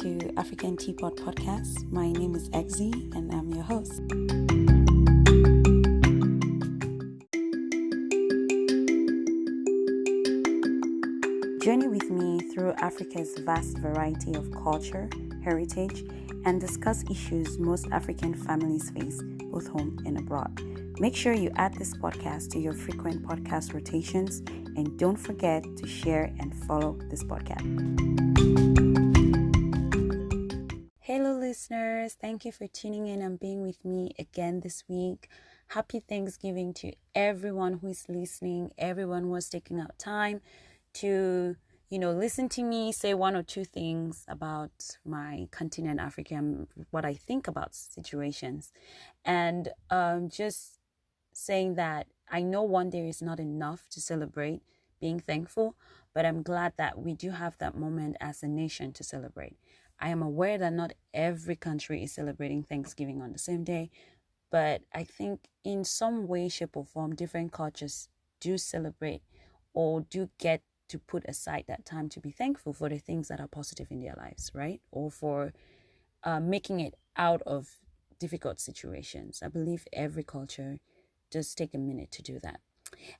to African Teapot Podcast. My name is Exie and I'm your host. Journey with me through Africa's vast variety of culture, heritage, and discuss issues most African families face, both home and abroad. Make sure you add this podcast to your frequent podcast rotations, and don't forget to share and follow this podcast. Hello listeners, thank you for tuning in and being with me again this week. Happy Thanksgiving to everyone who is listening, everyone who is taking out time to, listen to me say one or two things about my continent, Africa, and what I think about situations. And just saying that I know one day is not enough to celebrate being thankful, but I'm glad that we do have that moment as a nation to celebrate. I am aware that not every country is celebrating Thanksgiving on the same day, but I think in some way, shape, or form, different cultures do celebrate or do get to put aside that time to be thankful for the things that are positive in their lives, right? Or for making it out of difficult situations. I believe every culture does take a minute to do that.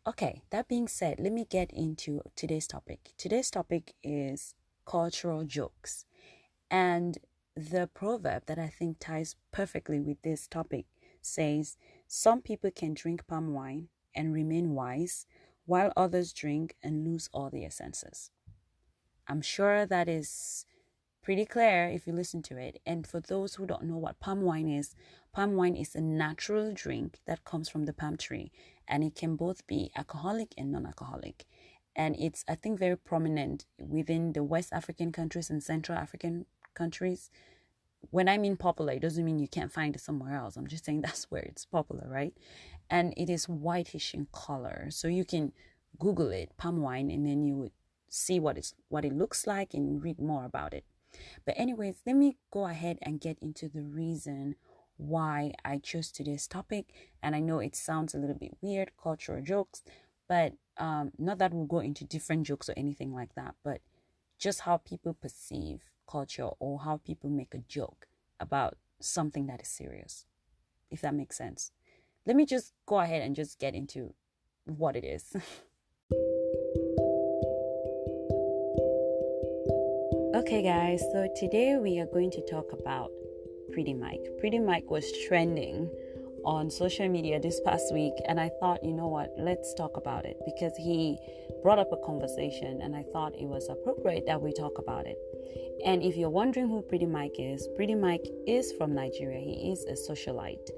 Okay, that being said, let me get into today's topic. Today's topic is cultural jokes. And the proverb that I think ties perfectly with this topic says, some people can drink palm wine and remain wise, while others drink and lose all their senses. I'm sure that is pretty clear if you listen to it. And for those who don't know what palm wine is a natural drink that comes from the palm tree. And it can both be alcoholic and non-alcoholic. And it's, I think, very prominent within the West African countries and Central African countries. When I mean popular, it doesn't mean you can't find it somewhere else. I'm just saying that's where it's popular, right? And it is whitish in color. So you can Google it, palm wine, and then you would see what it looks like and read more about it. But anyways, let me go ahead and get into the reason why I chose today's topic. And I know it sounds a little bit weird, cultural jokes, but not that we'll go into different jokes or anything like that, but just how people perceive culture or how people make a joke about something that is serious, if that makes sense. Let me just go ahead and just get into what it is. Okay guys, so today we are going to talk about Pretty Mike. Pretty Mike was trending on social media this past week, and I thought, you know what, let's talk about it, because he brought up a conversation and I thought it was appropriate that we talk about it. And if you're wondering who Pretty Mike is from Nigeria. He is a socialite,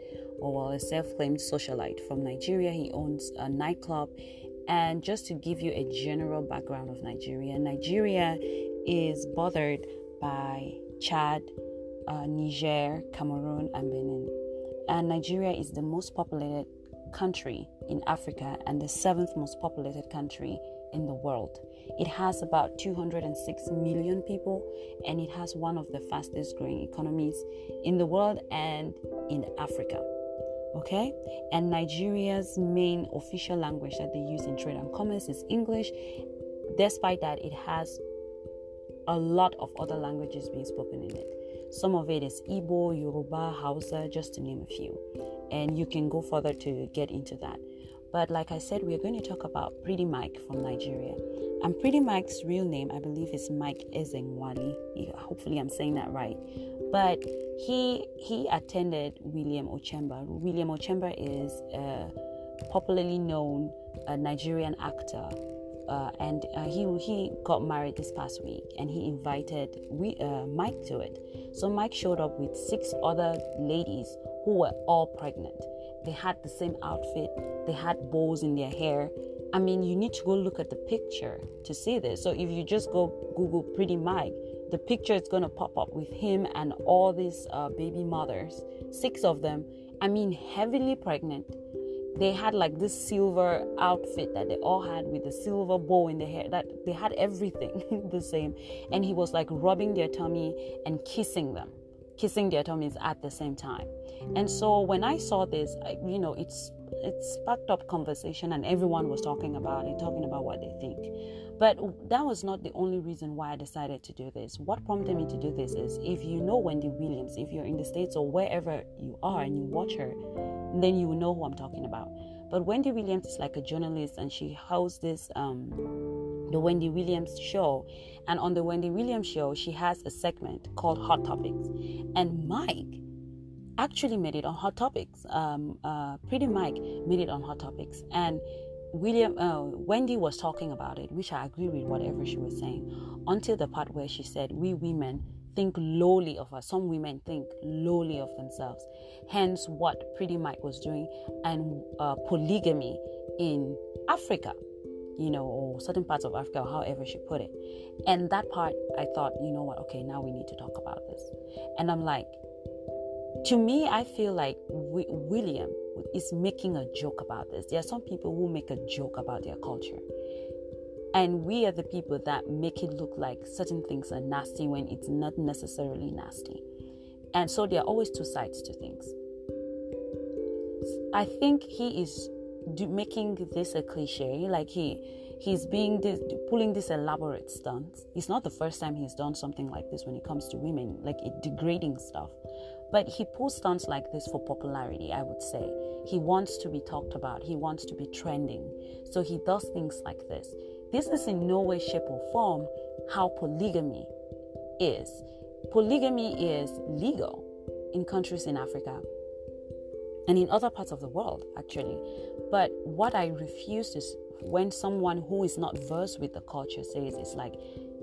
a self-claimed socialite from Nigeria. He owns a nightclub. And just to give you a general background of Nigeria is bordered by Chad, Niger, Cameroon, and Benin. And Nigeria is the most populated country in Africa and the 7th most populated country in the world. It has about 206 million people, and it has one of the fastest growing economies in the world and in Africa. Okay? And Nigeria's main official language that they use in trade and commerce is English. Despite that, it has a lot of other languages being spoken in it. Some of it is Igbo, Yoruba, Hausa, just to name a few. And you can go further to get into that. But like I said, we're going to talk about Pretty Mike from Nigeria. And Pretty Mike's real name, I believe, is Mike Ezenwali. Hopefully I'm saying that right. But he attended William Ochemba. William Ochemba is a popularly known Nigerian actor. And he got married this past week, and he invited Mike to it. So Mike showed up with 6 other ladies who were all pregnant. They had the same outfit. They had bows in their hair. I mean, you need to go look at the picture to see this. So if you just go Google Pretty Mike, the picture is going to pop up with him and all these baby mothers, 6 of them. I mean, heavily pregnant. They had like this silver outfit that they all had with the silver bow in their hair. That they had everything the same. And he was like rubbing their tummy and kissing their tummies at the same time. And so when I saw this, it sparked up conversation, and everyone was talking about what they think. But that was not the only reason why I decided to do this. What prompted me to do this is, if you know Wendy Williams, if you're in the States or wherever you are and you watch her, then you will know who I'm talking about. But Wendy Williams is like a journalist, and she hosts this the Wendy Williams show. And on the Wendy Williams show, she has a segment called Hot Topics. And Mike actually made it on Hot Topics. Pretty Mike made it on Hot Topics. And Wendy was talking about it, which I agree with whatever she was saying, until the part where she said, we women think lowly of us. Some women think lowly of themselves. Hence what Pretty Mike was doing, and polygamy in Africa, or certain parts of Africa, or however she put it. And that part, I thought, you know what, okay, now we need to talk about this. And I'm like, to me, I feel like William is making a joke about this. There are some people who make a joke about their culture. And we are the people that make it look like certain things are nasty when it's not necessarily nasty. And so there are always two sides to things. I think he is making this a cliche, like he's pulling this elaborate stunt. It's not the first time he's done something like this when it comes to women, like degrading stuff. But he pulls stunts like this for popularity, I would say. He wants to be talked about. He wants to be trending. So he does things like this. This is in no way, shape, or form how polygamy is. Polygamy is legal in countries in Africa and in other parts of the world, actually. But what I refuse is when someone who is not versed with the culture says it's like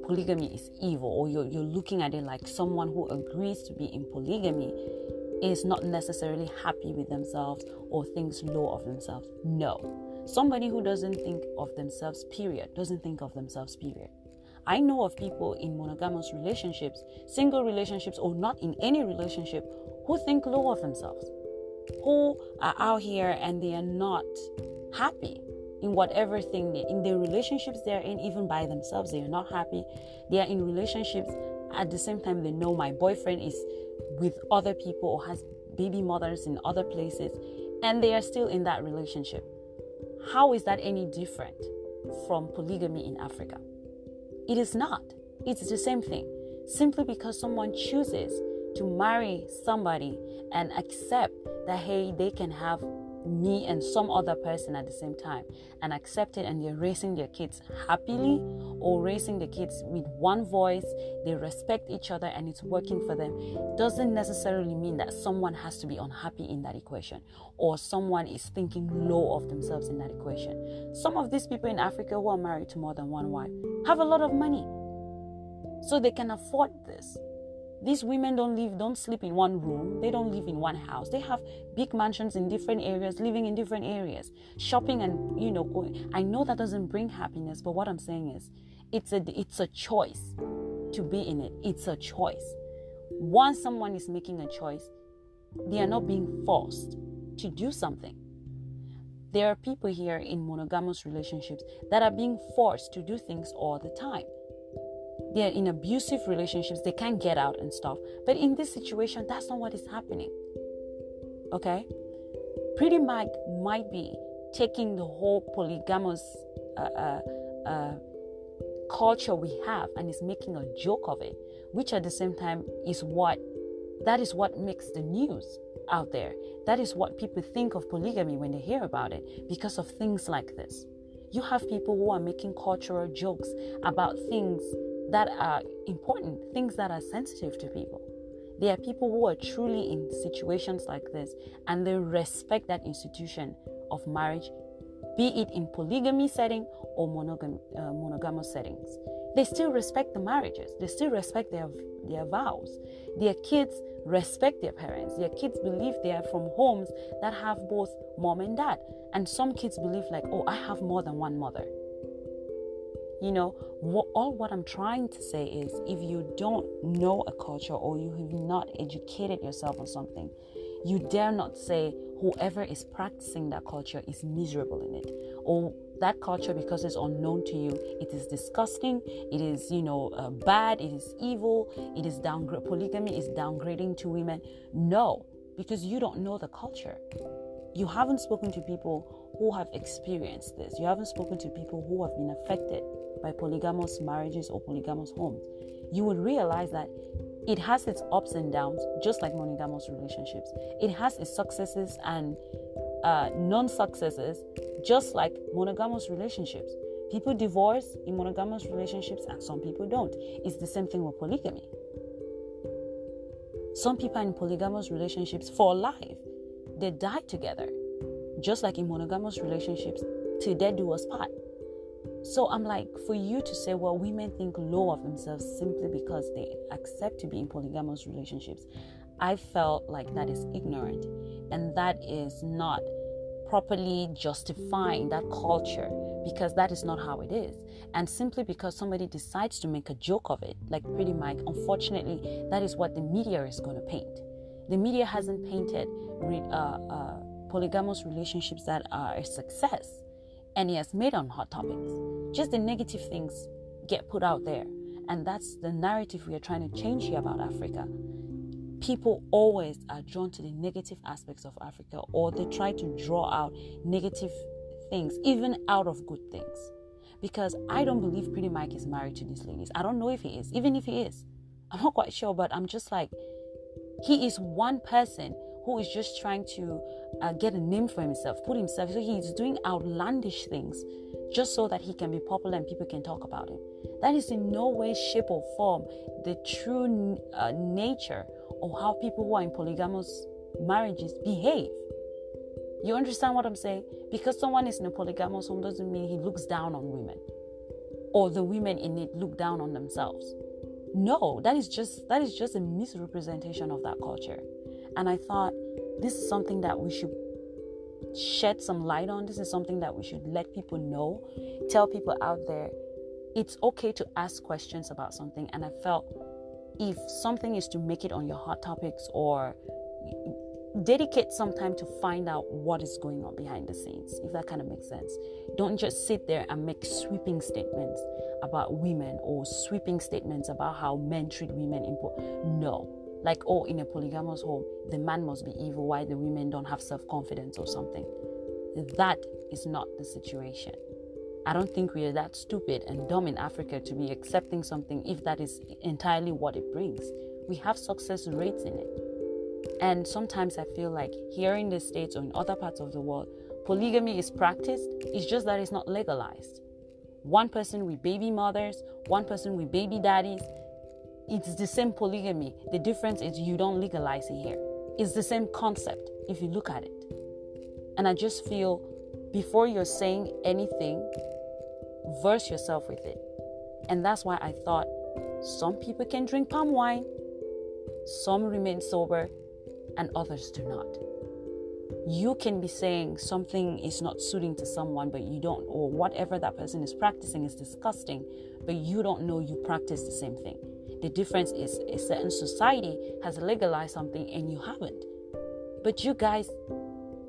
polygamy is evil, or you're looking at it like someone who agrees to be in polygamy is not necessarily happy with themselves or thinks low of themselves. No. Somebody who doesn't think of themselves, period, doesn't think of themselves, period. I know of people in monogamous relationships, single relationships, or not in any relationship, who think low of themselves, who are out here and they are not happy in whatever thing in their relationships they're in. Even by themselves, they are not happy. They are in relationships. At the same time, they know my boyfriend is with other people or has baby mothers in other places, and they are still in that relationship. How is that any different from polygamy in Africa? It is not. It's the same thing. Simply because someone chooses to marry somebody and accept that, hey, they can have me and some other person at the same time, and accept it, and they're raising their kids happily, or raising the kids with one voice, they respect each other and it's working for them, doesn't necessarily mean that someone has to be unhappy in that equation, or someone is thinking low of themselves in that equation. Some of these people in Africa who are married to more than one wife have a lot of money, so they can afford this. These women don't sleep in one room. They don't live in one house. They have big mansions in different areas, living in different areas, shopping and, going. I know that doesn't bring happiness, but what I'm saying is it's a choice to be in it. It's a choice. Once someone is making a choice, they are not being forced to do something. There are people here in monogamous relationships that are being forced to do things all the time. They're in abusive relationships. They can't get out and stuff. But in this situation, that's not what is happening. Okay? Pretty Mike might be taking the whole polygamous culture we have and is making a joke of it, which at the same time is what makes the news out there. That is what people think of polygamy when they hear about it, because of things like this. You have people who are making cultural jokes about things that are important, things that are sensitive to people. There are people who are truly in situations like this, and they respect that institution of marriage, be it in polygamy setting or monogamous settings. They still respect the marriages. They still respect their vows. Their kids respect their parents. Their kids believe they are from homes that have both mom and dad. And some kids believe like, oh, I have more than one mother. What I'm trying to say is, if you don't know a culture or you have not educated yourself on something, you dare not say whoever is practicing that culture is miserable in it, or that culture, because it's unknown to you, it is disgusting, it is bad, it is evil, it is polygamy is downgrading to women. No, because you don't know the culture. You haven't spoken to people who have experienced this. You haven't spoken to people who have been affected by polygamous marriages or polygamous homes, you would realize that it has its ups and downs, just like monogamous relationships. It has its successes and non-successes, just like monogamous relationships. People divorce in monogamous relationships and some people don't. It's the same thing with polygamy. Some people are in polygamous relationships for life. They die together, just like in monogamous relationships, till death do us part. So I'm like, for you to say, well, women think low of themselves simply because they accept to be in polygamous relationships, I felt like that is ignorant, and that is not properly justifying that culture, because that is not how it is. And simply because somebody decides to make a joke of it, like Pretty Mike, unfortunately, that is what the media is going to paint. The media hasn't painted polygamous relationships that are a success, and he has made on Hot Topics. Just the negative things get put out there, and that's the narrative we are trying to change here about Africa. People always are drawn to the negative aspects of Africa, or they try to draw out negative things, even out of good things. Because I don't believe Pretty Mike is married to these ladies. I don't know if he is. Even if he is, I'm not quite sure, but I'm just like, he is one person who is just trying to get a name for himself, put himself, so he's doing outlandish things just so that he can be popular and people can talk about him. That is in no way, shape or form the true nature of how people who are in polygamous marriages behave. You understand what I'm saying? Because someone is in a polygamous home doesn't mean he looks down on women, or the women in it look down on themselves. No, that is just a misrepresentation of that culture. And I thought this is something that we should shed some light on. This is something that we should let people know, tell people out there it's okay to ask questions about something. And I felt if something is to make it on your Hot Topics, or dedicate some time to find out what is going on behind the scenes, if that kind of makes sense. Don't just sit there and make sweeping statements about women, or sweeping statements about how men treat women. No. Like, oh, in a polygamous home, the man must be evil, why the women don't have self-confidence or something. That is not the situation. I don't think we are that stupid and dumb in Africa to be accepting something if that is entirely what it brings. We have success rates in it. And sometimes I feel like here in the States or in other parts of the world, polygamy is practiced. It's just that it's not legalized. One person with baby mothers, one person with baby daddies. It's the same polygamy. The difference is you don't legalize it here. It's the same concept if you look at it. And I just feel before you're saying anything, verse yourself with it. And that's why I thought some people can drink palm wine, some remain sober, and others do not. You can be saying something is not suiting to someone, but you don't, or whatever that person is practicing is disgusting, but you don't know you practice the same thing. The difference is a certain society has legalized something and you haven't. But you guys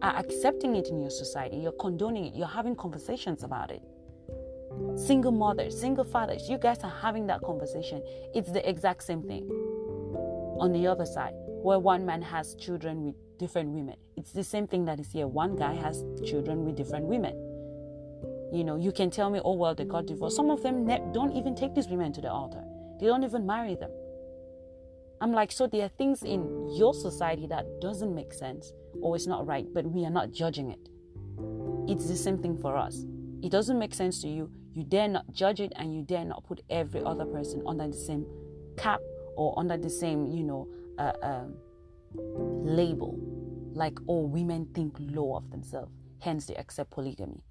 are accepting it in your society. You're condoning it. You're having conversations about it. Single mothers, single fathers, you guys are having that conversation. It's the exact same thing. On the other side, where one man has children with different women, it's the same thing that is here. One guy has children with different women. You know, you can tell me, oh, well, they got divorced. Some of them don't even take these women to the altar. They don't even marry them. I'm like, so there are things in your society that doesn't make sense or it's not right, but we are not judging it. It's the same thing for us. It doesn't make sense to you. You dare not judge it, and you dare not put every other person under the same cap or under the same, label. Like, oh, women think low of themselves, hence they accept polygamy.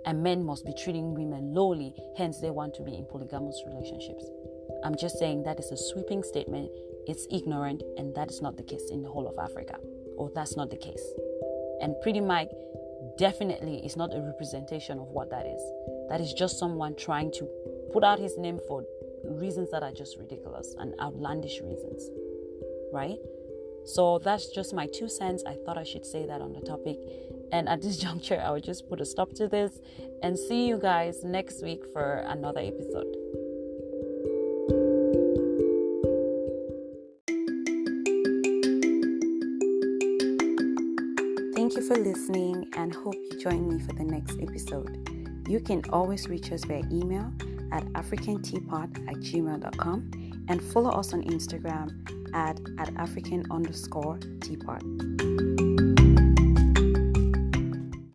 And men must be treating women lowly, hence they want to be in polygamous relationships. I'm just saying that is a sweeping statement. It's ignorant, and that is not the case in the whole of Africa. Or that's not the case. And Pretty Mike definitely is not a representation of what that is. That is just someone trying to put out his name for reasons that are just ridiculous and outlandish reasons. Right? So that's just my 2 cents. I thought I should say that on the topic. And at this juncture, I would just put a stop to this and see you guys next week for another episode. Thank you for listening, and hope you join me for the next episode. You can always reach us via email at africanteapot@gmail.com and follow us on Instagram at african_teapot.